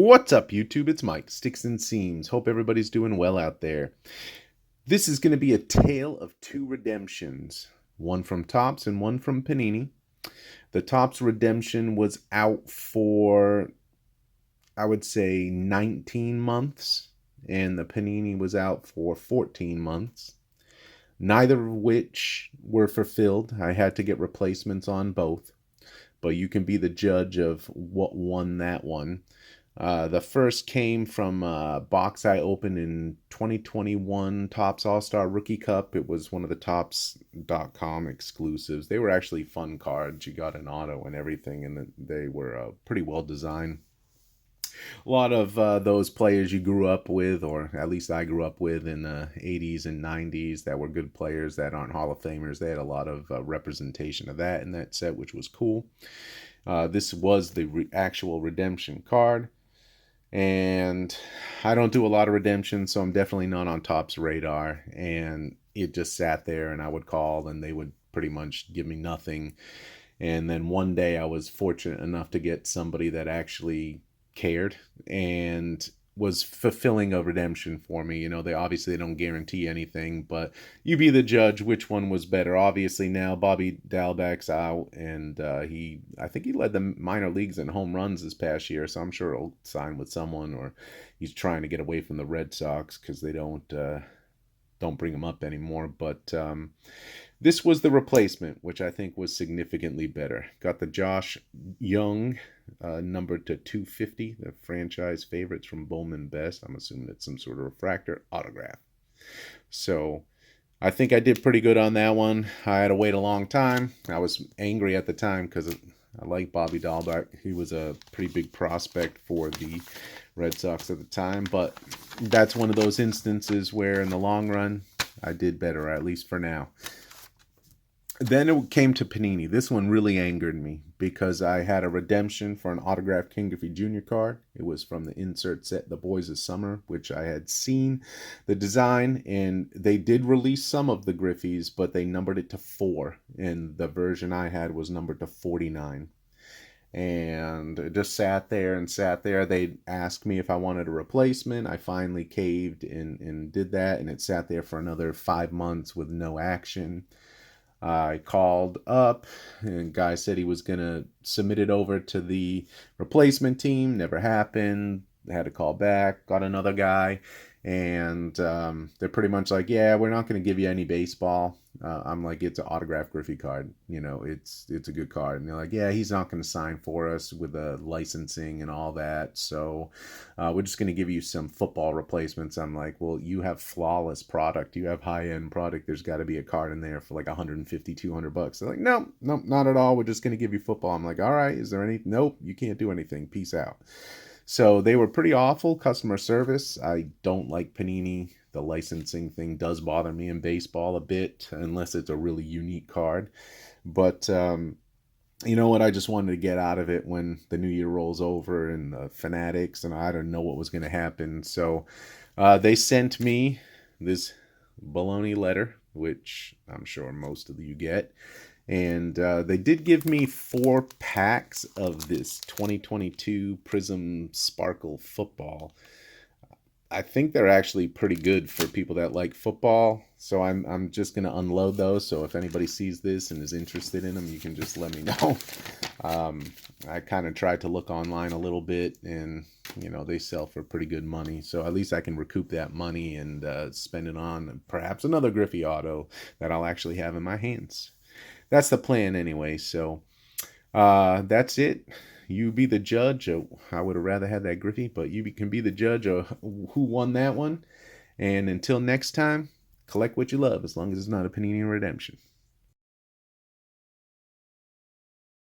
What's up, YouTube? It's Mike, Sticks and Seams. Hope everybody's doing well out there. This is going to be a tale of two redemptions, one from Topps and one from Panini. The Topps redemption was out for, I would say, 19 months, and the Panini was out for 14 months. Neither of which were fulfilled. I had to get replacements on both, but you can be the judge of what won that one. The first came from a box I opened in 2021 Topps All-Star Rookie Cup. It was one of the Topps.com exclusives. They were actually fun cards. You got an auto and everything, and they were pretty well designed. A lot of those players you grew up with, or at least I grew up with in the 80s and 90s that were good players that aren't Hall of Famers. They had a lot of representation of that in that set, which was cool. This was the actual redemption card. And I don't do a lot of redemption, so I'm definitely not on Topps radar. And it just sat there, and I would call, and they would pretty much give me nothing. And then one day I was fortunate enough to get somebody that actually cared and was fulfilling a redemption for me. You know, they obviously don't guarantee anything, but you be the judge which one was better. Obviously now Bobby Dalbec's out, and I think he led the minor leagues in home runs this past year, so I'm sure he'll sign with someone, or he's trying to get away from the Red Sox because they don't bring him up anymore. But this was the replacement, which I think was significantly better. Got the Josh Young numbered to 250, the franchise favorites from Bowman Best. I'm assuming it's some sort of refractor autograph. So I think I did pretty good on that one. I had to wait a long time. I was angry at the time because I like Bobby Dalbec. He was a pretty big prospect for the Red Sox at the time, but that's one of those instances where in the long run, I did better, at least for now. Then it came to Panini. This one really angered me because I had a redemption for an autographed Ken Griffey Jr. card. It was from the insert set The Boys of Summer, which I had seen the design, and they did release some of the Griffeys, but they numbered it to 4, and the version I had was numbered to 49. And it just sat there and sat there. They asked me if I wanted a replacement. I finally caved and did that, and it sat there for another 5 months with no action. I called up, and guy said he was going to submit it over to the replacement team. Never happened. I had to call back, got another guy, and they're pretty much like, yeah, we're not going to give you any baseball. I'm like, it's an autographed Griffey card. You know, it's a good card. And they're like, yeah, he's not going to sign for us with the licensing and all that. So we're just going to give you some football replacements. I'm like, well, you have flawless product. You have high-end product. There's got to be a card in there for like 150, 200 bucks. They're like, no, not at all. We're just going to give you football. I'm like, all right, is there any? Nope, you can't do anything. Peace out. So they were pretty awful customer service. I don't like Panini. The licensing thing does bother me in baseball a bit, unless it's a really unique card. But you know what? I just wanted to get out of it when the new year rolls over and the Fanatics, and I don't know what was going to happen. So they sent me this baloney letter, which I'm sure most of you get. And they did give me 4 packs of this 2022 Prism Sparkle football. I think they're actually pretty good for people that like football. So I'm just going to unload those. So if anybody sees this and is interested in them, you can just let me know. I kind of tried to look online a little bit, and you know, they sell for pretty good money. So at least I can recoup that money and spend it on perhaps another Griffey auto that I'll actually have in my hands. That's the plan anyway. So that's it. You be the judge. I would have rather had that Griffey, but you can be the judge of who won that one. And until next time, collect what you love, as long as it's not a Panini redemption.